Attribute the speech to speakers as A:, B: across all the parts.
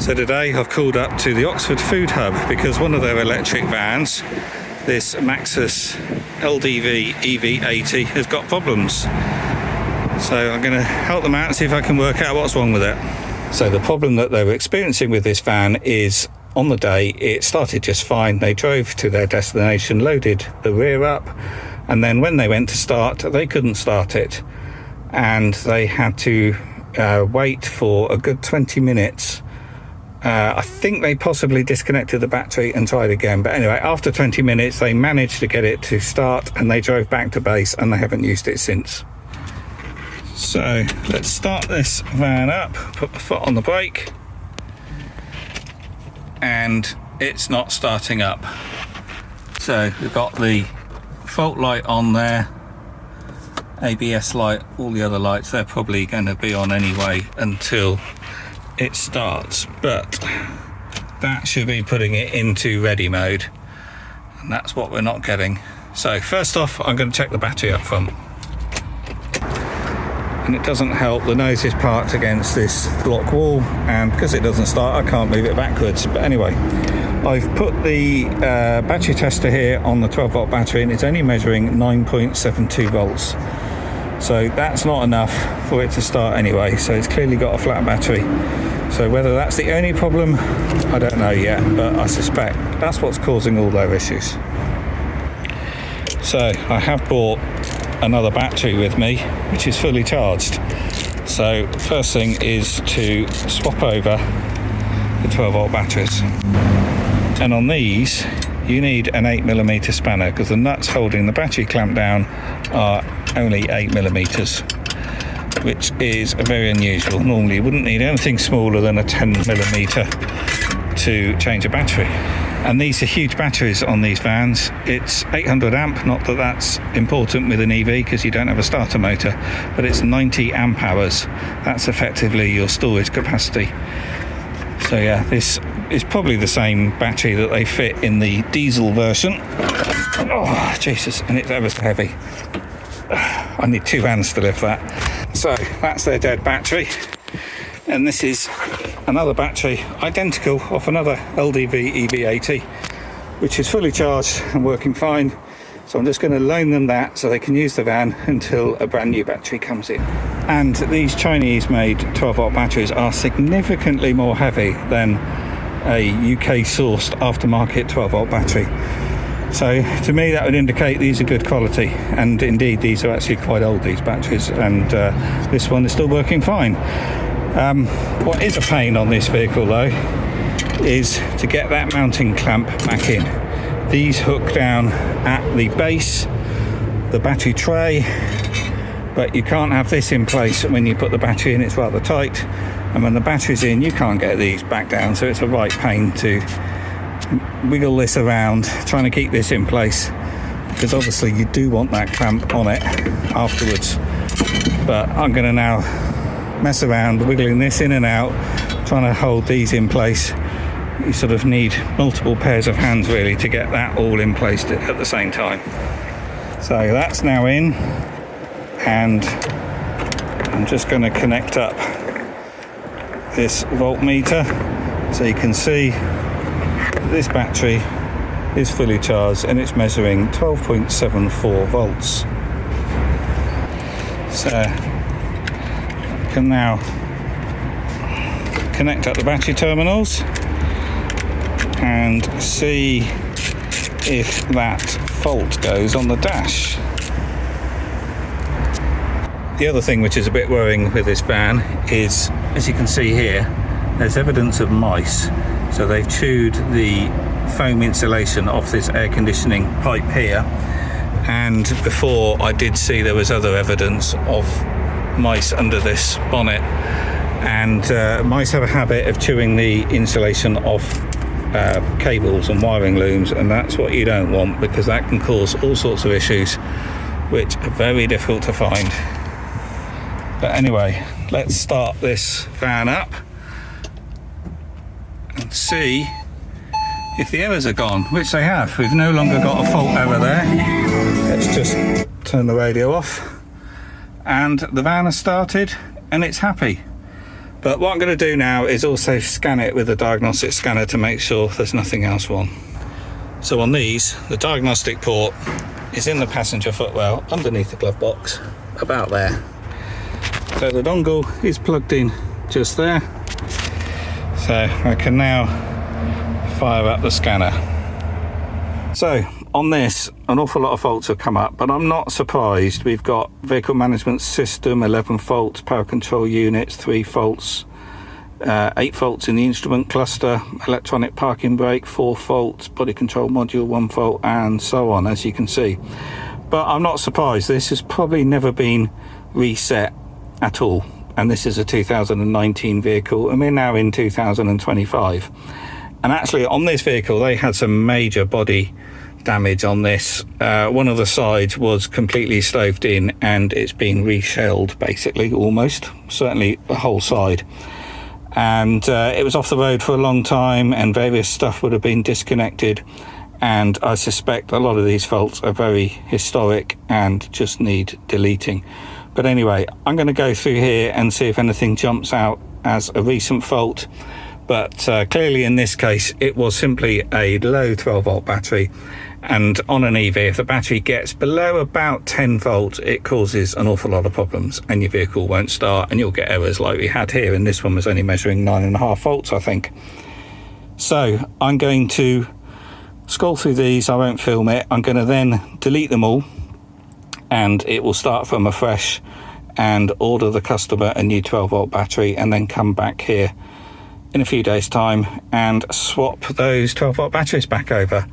A: So today I've called up to the Oxford Food Hub because one of their electric vans, this Maxus LDV EV80, has got problems. So I'm going to help them out and see if I can work out what's wrong with it. So the problem that they were experiencing with this van is, on the day it started just fine. They drove to their destination, loaded the rear up, and then when they went to start, they couldn't start it. And they had to wait for a good 20 minutes. I think they possibly disconnected the battery and tried again. But anyway, after 20 minutes, they managed to get it to start and they drove back to base and they haven't used it since. So let's start this van up, put the foot on the brake, and it's not starting up. So we've got the fault light on there, ABS light, all the other lights, they're probably going to be on anyway until it starts, but that should be putting it into ready mode, and that's what we're not getting. So first off, I'm going to check the battery up front, and it doesn't help, the nose is parked against this block wall, and because it doesn't start I can't move it backwards. But anyway, I've put the battery tester here on the 12 volt battery and it's only measuring 9.72 volts. So that's not enough for it to start anyway, so it's clearly got a flat battery. So whether that's the only problem, I don't know yet, but I suspect that's what's causing all their issues. So I have bought another battery with me, which is fully charged. So first thing is to swap over the 12 volt batteries. And on these, you need an 8mm spanner because the nuts holding the battery clamp down are only 8mm, which is very unusual. Normally you wouldn't need anything smaller than a 10mm to change a battery. And these are huge batteries on these vans. It's 800 amp, not that that's important with an EV because you don't have a starter motor, but it's 90 amp hours. That's effectively your storage capacity. So yeah, this is probably the same battery that they fit in the diesel version. Oh Jesus, and it's ever so heavy. I need two hands to lift that. So that's their dead battery, and this is another battery identical off another LDV EV80, which is fully charged and working fine. So I'm just going to loan them that so they can use the van until a brand new battery comes in. And these Chinese made 12 volt batteries are significantly more heavy than a UK sourced aftermarket 12 volt battery. So to me that would indicate these are good quality, and indeed these are actually quite old, these batteries, and this one is still working fine. What is a pain on this vehicle though is to get that mounting clamp back in. These hook down at the base, the battery tray, but you can't have this in place when you put the battery in, it's rather tight, and when the battery's in you can't get these back down, so it's a right pain to wiggle this around trying to keep this in place, because obviously you do want that clamp on it afterwards. But I'm going to now mess around wiggling this in and out, trying to hold these in place. You sort of need multiple pairs of hands really to get that all in place at the same time. So that's now in, and I'm just going to connect up this voltmeter so you can see this battery is fully charged and it's measuring 12.74 volts. So I can now connect up the battery terminals and see if that fault goes on the dash. The other thing which is a bit worrying with this van is, as you can see here, there's evidence of mice. So they've chewed the foam insulation off this air conditioning pipe here, and before I did see there was other evidence of mice under this bonnet, and mice have a habit of chewing the insulation off cables and wiring looms, and that's what you don't want because that can cause all sorts of issues which are very difficult to find. But anyway, let's start this van up and see if the errors are gone, which they have. We've no longer got a fault error there. Let's just turn the radio off, and the van has started and it's happy. But what I'm going to do now is also scan it with the diagnostic scanner to make sure there's nothing else wrong. So on these, the diagnostic port is in the passenger footwell underneath the glove box, about there. So the dongle is plugged in just there. So I can now fire up the scanner. So on this, an awful lot of faults have come up, but I'm not surprised. We've got vehicle management system, 11 faults, power control units, 3 faults, 8 faults in the instrument cluster, electronic parking brake, 4 faults, body control module, 1 fault, and so on, as you can see. But I'm not surprised. This has probably never been reset at all. And this is a 2019 vehicle, and we're now in 2025. And actually on this vehicle, they had some major body damage on this. One of the sides was completely stoved in, and it's been reshelled basically, almost, certainly the whole side. And it was off the road for a long time, and various stuff would have been disconnected. And I suspect a lot of these faults are very historic and just need deleting. But anyway, I'm going to go through here and see if anything jumps out as a recent fault. But clearly in this case, it was simply a low 12-volt battery. And on an EV, if the battery gets below about 10 volts, it causes an awful lot of problems, and your vehicle won't start, and you'll get errors like we had here. And this one was only measuring 9.5 volts, I think. So I'm going to scroll through these. I won't film it. I'm going to then delete them all, and it will start from afresh and order the customer a new 12-volt battery, and then come back here in a few days' time and swap those 12-volt batteries back over.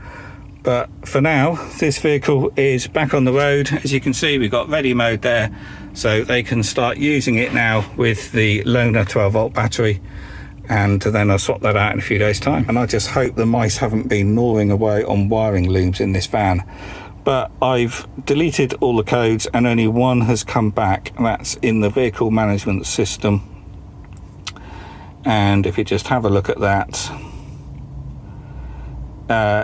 A: But for now, this vehicle is back on the road. As you can see, we've got ready mode there, so they can start using it now with the loaner 12-volt battery, and then I'll swap that out in a few days' time. And I just hope the mice haven't been gnawing away on wiring looms in this van. But I've deleted all the codes, and only one has come back, and that's in the vehicle management system. And if you just have a look at that,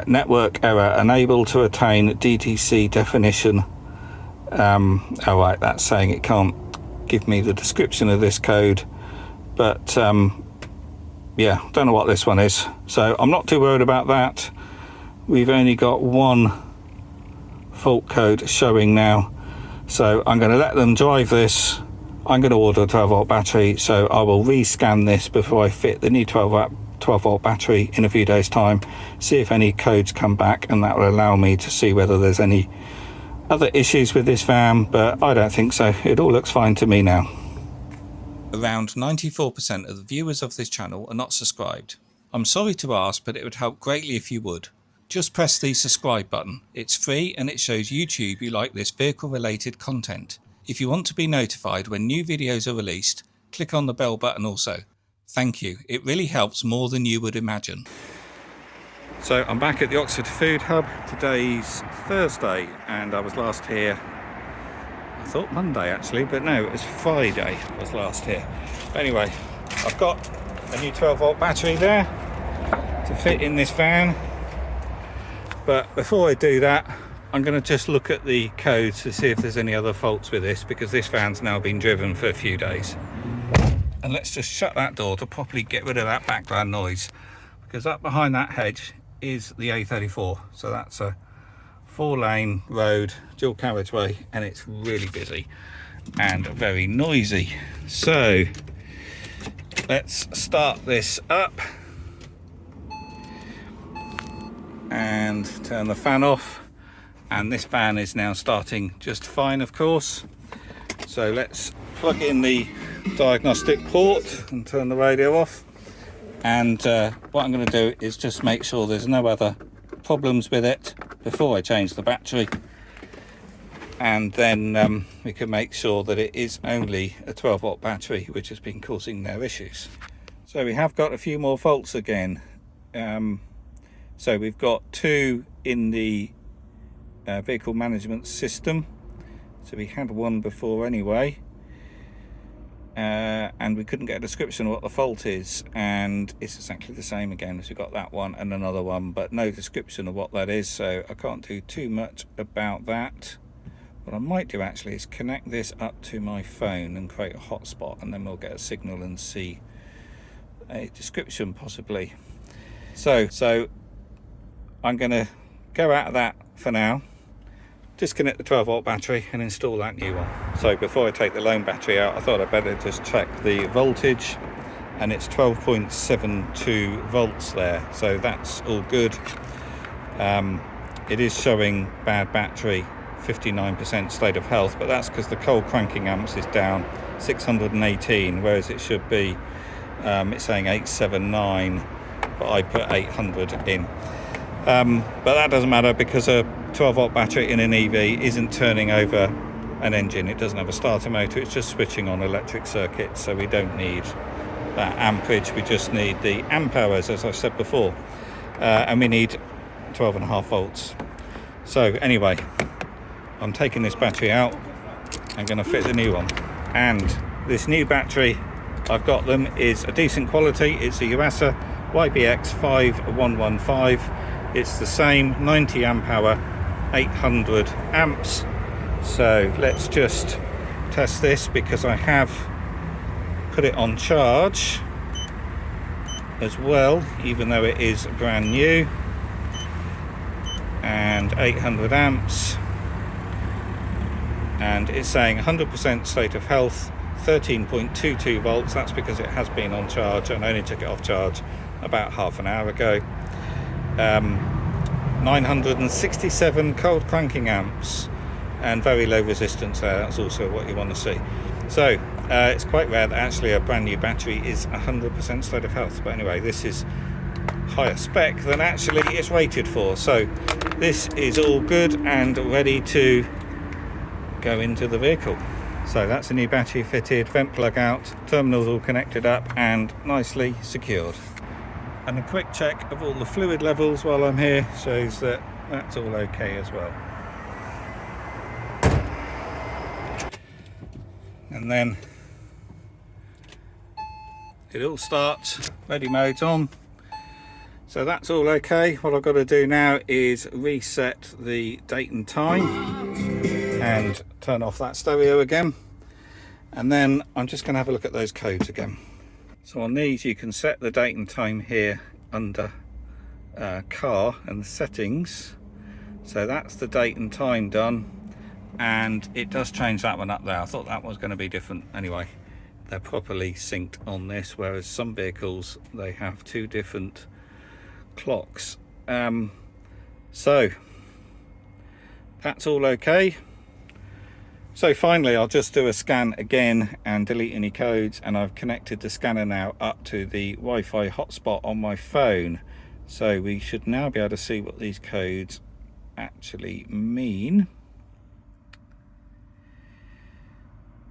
A: network error, unable to attain DTC definition. Oh right, that's saying it can't give me the description of this code, but yeah, don't know what this one is, so I'm not too worried about that. We've only got one fault code showing now, so I'm going to let them drive this. I'm going to order a 12-volt battery, so I will rescan this before I fit the new 12-volt battery in a few days' time, see if any codes come back, and that will allow me to see whether there's any other issues with this van, but I don't think so. It all looks fine to me now. Around 94% of the viewers of this channel are not subscribed. I'm sorry to ask, but it would help greatly if you would. Just press the subscribe button. It's free, and it shows YouTube you like this vehicle related content. If you want to be notified when new videos are released, click on the bell button also. Thank you, it really helps more than you would imagine. So I'm back at the Oxford Food Hub. Today's Thursday, and I was last here, I thought Monday actually, but no, it was Friday I was last here. But anyway, I've got a new 12-volt battery there to fit in this van. But before I do that, I'm going to just look at the codes to see if there's any other faults with this, because this van's now been driven for a few days. And let's just shut that door to properly get rid of that background noise, because up behind that hedge is the A34. So that's a 4-lane road, dual carriageway, and it's really busy and very noisy. So let's start this up and turn the fan off. And this van is now starting just fine, of course. So let's plug in the diagnostic port and turn the radio off. And what I'm going to do is just make sure there's no other problems with it before I change the battery. And then we can make sure that it is only a 12-volt battery which has been causing no issues. So we have got a few more faults again. So we've got 2 in the vehicle management system, so we had one before anyway, and we couldn't get a description of what the fault is, and it's exactly the same again as we got that one and another one, but no description of what that is, so I can't do too much about that. What I might do actually is connect this up to my phone and create a hotspot, and then we'll get a signal and see a description possibly. So I'm going to go out of that for now, disconnect the 12 volt battery and install that new one. So before I take the lone battery out, I thought I'd better just check the voltage, and it's 12.72 volts there, so that's all good. It is showing bad battery, 59% state of health, but that's because the cold cranking amps is down 618, whereas it should be, it's saying 879, but I put 800 in. But that doesn't matter, because a 12 volt battery in an EV isn't turning over an engine. It doesn't have a starter motor, it's just switching on electric circuits, so we don't need that amperage, we just need the amp hours, as I said before, and we need 12.5 volts. So anyway, I'm taking this battery out, I'm going to fit the new one, and this new battery, I've got them, is a decent quality. It's a Yuasa YBX 5115. It's the same 90 amp hour, 800 amps. So let's just test this, because I have put it on charge as well, even though it is brand new, and 800 amps, and it's saying 100% state of health, 13.22 volts. That's because it has been on charge, and I only took it off charge about half an hour ago. 967 cold cranking amps and very low resistance there. That's also what you want to see. So it's quite rare that actually a brand new battery is 100% state of health, but anyway, this is higher spec than actually it's rated for, so this is all good and ready to go into the vehicle. So that's a new battery fitted, vent plug out, terminals all connected up and nicely secured. And a quick check of all the fluid levels while I'm here shows that that's all okay as well. And then it all starts, ready mode's on, so that's all okay. What I've got to do now is reset the date and time and turn off that stereo again, and then I'm just going to have a look at those codes again. So on these you can set the date and time here under car and the settings, so that's the date and time done, and it does change that one up there. I thought that was going to be different. Anyway, they're properly synced on this, whereas some vehicles they have two different clocks. So that's all okay. So finally I'll just do a scan again and delete any codes, and I've connected the scanner now up to the Wi-Fi hotspot on my phone, so we should now be able to see what these codes actually mean.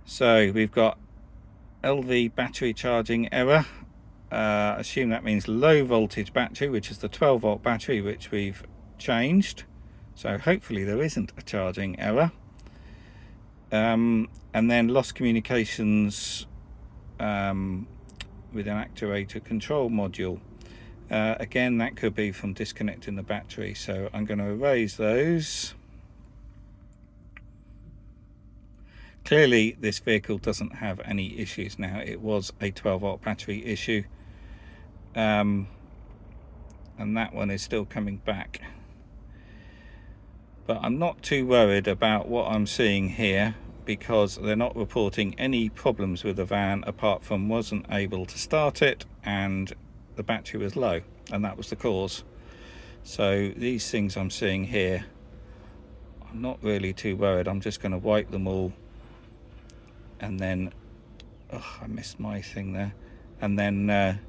A: So we've got LV battery charging error. Assume that means low voltage battery, which is the 12 volt battery which we've changed, so hopefully there isn't a charging error. And then lost communications with an actuator control module. Again, that could be from disconnecting the battery, so I'm going to erase those. Clearly this vehicle doesn't have any issues now. It was a 12 volt battery issue, and that one is still coming back, but I'm not too worried about what I'm seeing here, because they're not reporting any problems with the van apart from wasn't able to start it and the battery was low, and that was the cause. So these things I'm seeing here, I'm not really too worried. I'm just going to wipe them all, and then I missed my thing there, and then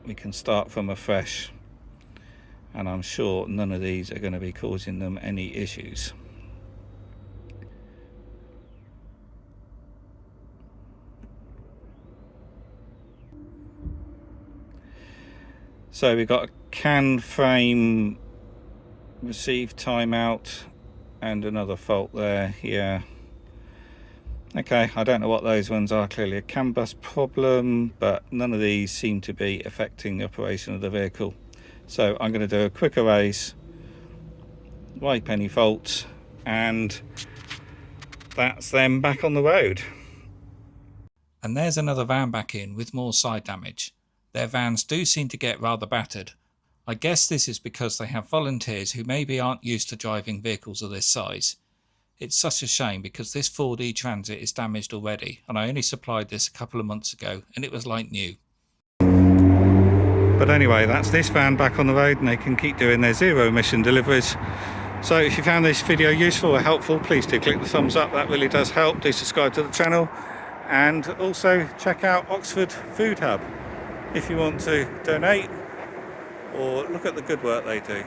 A: we can start from afresh, and I'm sure none of these are going to be causing them any issues. So we've got a CAN frame receive timeout and another fault there. Yeah, okay, I don't know what those ones are. Clearly a CAN bus problem, but none of these seem to be affecting the operation of the vehicle. So I'm going to do a quick erase, wipe any faults, and that's them back on the road. And there's another van back in with more side damage. their vans do seem to get rather battered. I guess this is because they have volunteers who maybe aren't used to driving vehicles of this size. It's such a shame because this Ford e-Transit is damaged already, and I only supplied this a couple of months ago and it was like new. But anyway, that's this van back on the road and they can keep doing their zero emission deliveries. So if you found this video useful or helpful, please do click the thumbs up, that really does help. Do subscribe to the channel and also check out Oxford Food Hub if you want to donate or look at the good work they do.